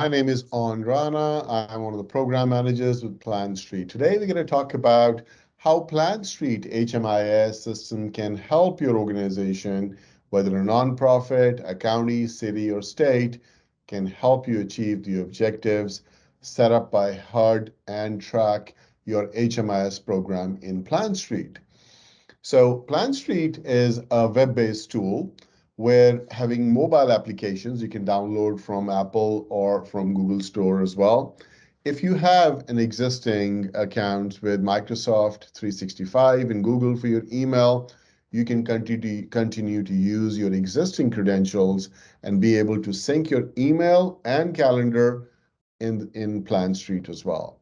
My name is On Rana. I'm one of the program managers with PlanStreet. Today, we're going to talk about how PlanStreet HMIS system can help your organization, whether a nonprofit, a county, city, or state, can help you achieve the objectives set up by HUD and track your HMIS program in PlanStreet. So PlanStreet is a web-based tool where having mobile applications you can download from Apple or from Google Store as well. If you have an existing account with Microsoft 365 and Google for your email, you can continue to use your existing credentials and be able to sync your email and calendar in PlanStreet as well.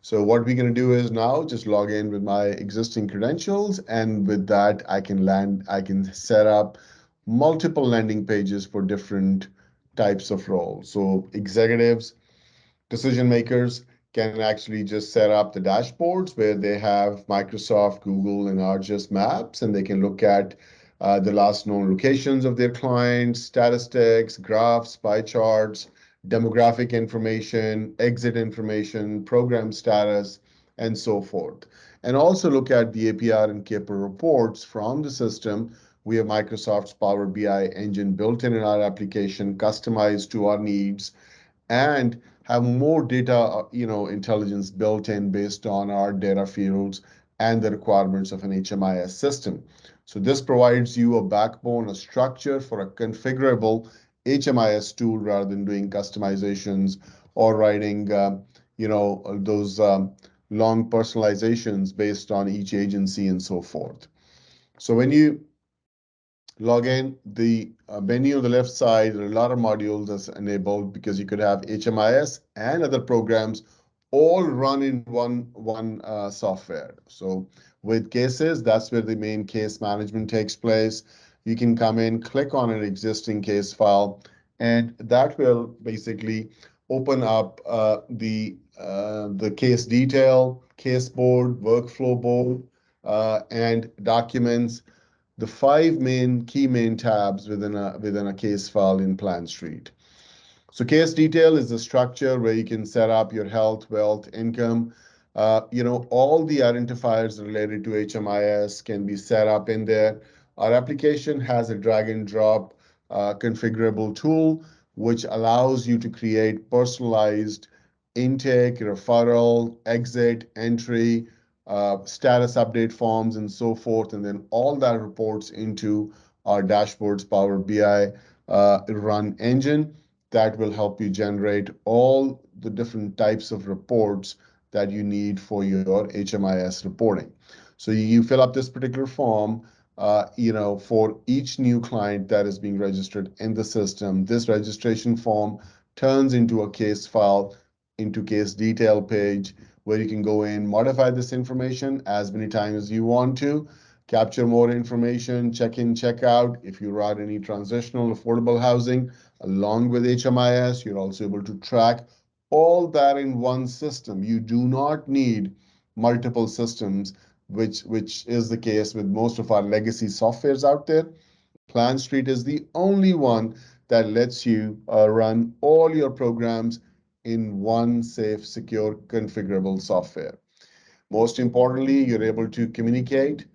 So what we're going to do is now just log in with my existing credentials, and with that, I can set up multiple landing pages for different types of roles. So executives, decision makers can actually just set up the dashboards where they have Microsoft, Google, and ArcGIS maps, and they can look at the last known locations of their clients, statistics, graphs, pie charts, demographic information, exit information, program status, and so forth. And also look at the APR and CAPR reports from the system. We have Microsoft's Power BI engine built in our application, customized to our needs, and have more data, intelligence built in based on our data fields and the requirements of an HMIS system. So this provides you a backbone, a structure for a configurable HMIS tool rather than doing customizations or writing, those long personalizations based on each agency and so forth. So when you log in, the menu on the left side, there are a lot of modules that's enabled because you could have HMIS and other programs all run in one software. So with cases, that's where the main case management takes place. You can come in, click on an existing case file, and that will basically open up the case detail, case board, workflow board, and documents, the five main tabs within a case file in PlanStreet. So case detail is the structure where you can set up your health, wealth, income. All the identifiers related to HMIS can be set up in there. Our application has a drag and drop configurable tool, which allows you to create personalized intake, referral, exit, entry, status update forms, and so forth. And then all that reports into our dashboards, Power BI run engine that will help you generate all the different types of reports that you need for your HMIS reporting. So you fill up this particular form, for each new client that is being registered in the system. This registration form turns into a case file, into case detail page, where you can go in, modify this information as many times as you want to, capture more information, check in, check out. If you write any transitional affordable housing along with HMIS, you're also able to track all that in one system. You do not need multiple systems, which is the case with most of our legacy softwares out there. PlanStreet is the only one that lets you run all your programs in one safe, secure, configurable software. Most importantly, you're able to communicate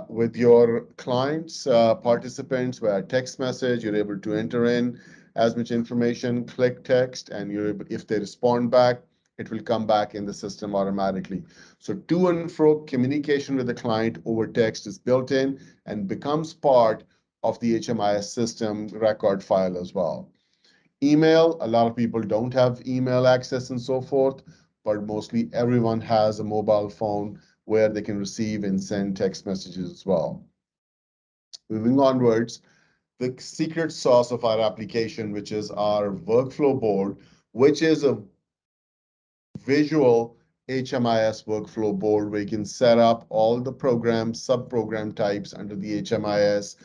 with your clients, participants via text message. You're able to enter in as much information, click text, and if they respond back, it will come back in the system automatically. So to and fro communication with the client over text is built in and becomes part of the HMIS system record file as well. Email, a lot of people don't have email access and so forth, but mostly everyone has a mobile phone where they can receive and send text messages as well. Moving onwards, the secret sauce of our application, which is our workflow board, which is a visual HMIS workflow board where you can set up all the programs, sub-program types under the HMIS,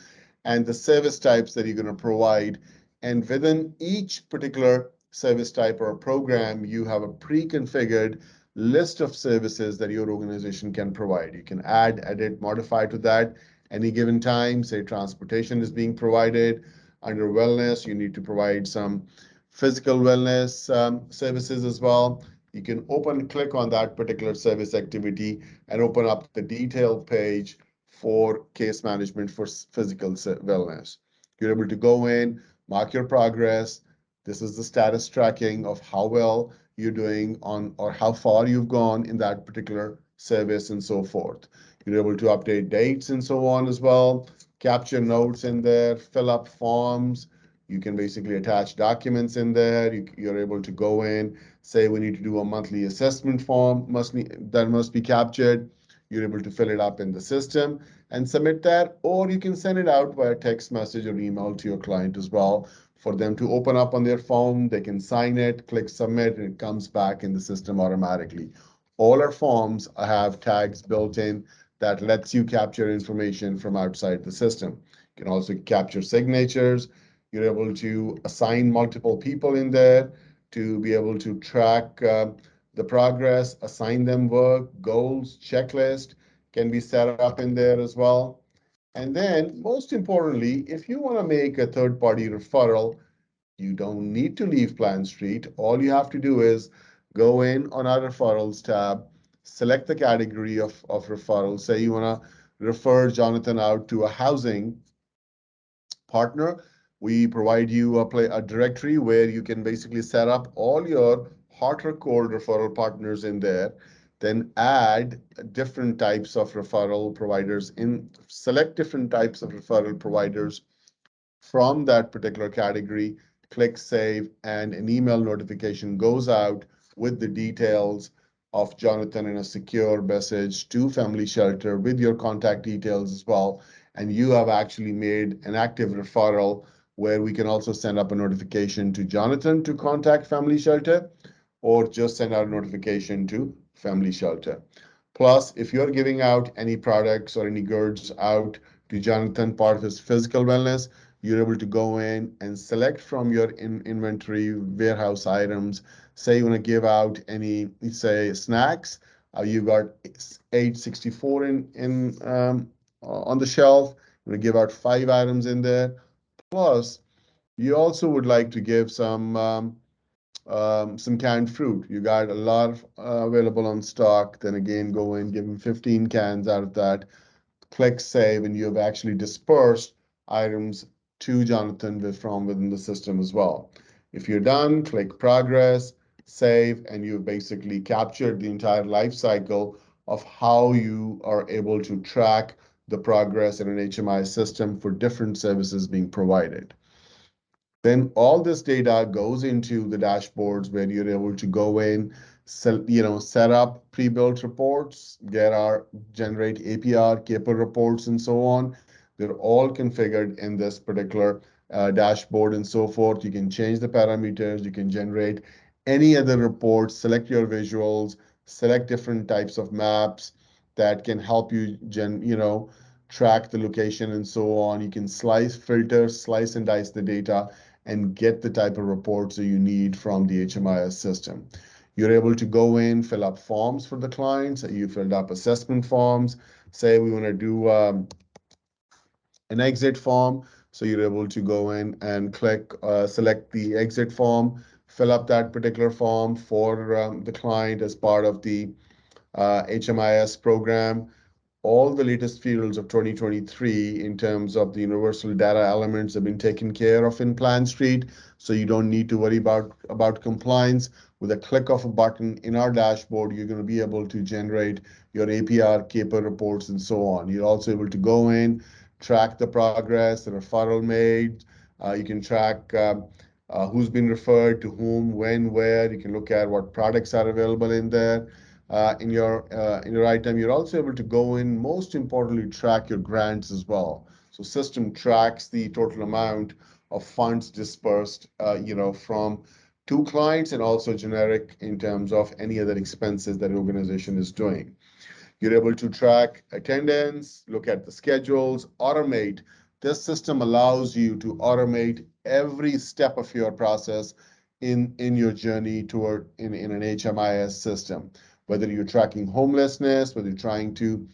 and the service types that you're going to provide. And within each particular service type or program, you have a pre-configured list of services that your organization can provide. You can add, edit, modify to that any given time. Say transportation is being provided. Under wellness, you need to provide some physical wellness services as well. You can click on that particular service activity and open up the detailed page for case management for physical wellness. You're able to go in, mark your progress. This is the status tracking of how well you're doing on or how far you've gone in that particular service and so forth. You're able to update dates and so on as well, capture notes in there, fill up forms. You can basically attach documents in there. You're able to go in, say we need to do a monthly assessment form that must be captured. You're able to fill it up in the system and submit that, or you can send it out via text message or email to your client as well for them to open up on their phone. They can sign it, click submit, and it comes back in the system automatically. All our forms have tags built in that lets you capture information from outside the system. You can also capture signatures. You're able to assign multiple people in there to be able to track the progress, assign them work, goals, checklist can be set up in there as well. And then, most importantly, if you want to make a third-party referral, you don't need to leave PlanStreet. All you have to do is go in on our referrals tab, select the category of referrals. Say you want to refer Jonathan out to a housing partner. We provide you a directory where you can basically set up all your hot or cold referral partners in there, then add different types of referral providers select different types of referral providers from that particular category, click save, and an email notification goes out with the details of Jonathan in a secure message to Family Shelter with your contact details as well. And you have actually made an active referral where we can also send up a notification to Jonathan to contact Family Shelter, or just send out a notification to Family Shelter. Plus, if you're giving out any products or any goods out to Jonathan, part of his physical wellness, you're able to go in and select from your inventory warehouse items. Say you want to give out any, say, snacks. You've got 864 on the shelf. You want to give out 5 items in there. Plus, you also would like to give some canned fruit. You got a lot available on stock. Then again, go in, give them 15 cans out of that. Click save, and you have actually dispersed items to Jonathan from within the system as well. If you're done, click progress, save, and you've basically captured the entire life cycle of how you are able to track the progress in an HMI system for different services being provided. Then all this data goes into the dashboards where you're able to go in, set up pre-built reports, generate APR, CAPA reports, and so on. They're all configured in this particular dashboard and so forth. You can change the parameters. You can generate any other reports, select your visuals, select different types of maps that can help you track the location and so on. You can filter, slice and dice the data and get the type of reports that you need from the HMIS system. You're able to go in, fill up forms for the clients. You filled up assessment forms. Say we want to do an exit form. So you're able to go in and select the exit form, fill up that particular form for the client as part of the HMIS program. All the latest fields of 2023 in terms of the universal data elements have been taken care of in PlanStreet, so you don't need to worry about compliance. With a click of a button in our dashboard, you're going to be able to generate your APR, CAPA reports, and so on. You're also able to go in, track the progress, the referral made. You can track who's been referred to whom, when, where. You can look at what products are available in there. In your item, you're also able to go in, most importantly, track your grants as well. So system tracks the total amount of funds dispersed, from to clients, and also generic in terms of any other expenses that an organization is doing. You're able to track attendance, look at the schedules, automate. This system allows you to automate every step of your process in your journey toward in an HMIS system. Whether you're tracking homelessness, whether you're trying to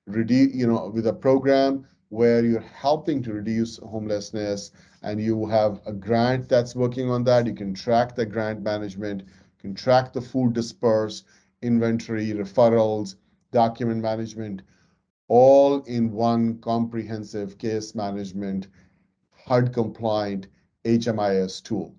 reduce, with a program where you're helping to reduce homelessness and you have a grant that's working on that, you can track the grant management, you can track the food dispersed, inventory, referrals, document management, all in one comprehensive case management, HUD compliant HMIS tool.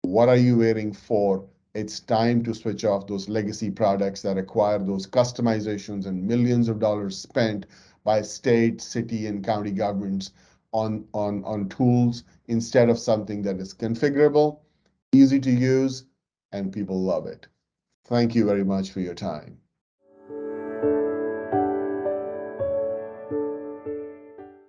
What are you waiting for? It's time to switch off those legacy products that require those customizations and millions of dollars spent by state, city, and county governments on tools instead of something that is configurable, easy to use, and people love it. Thank you very much for your time.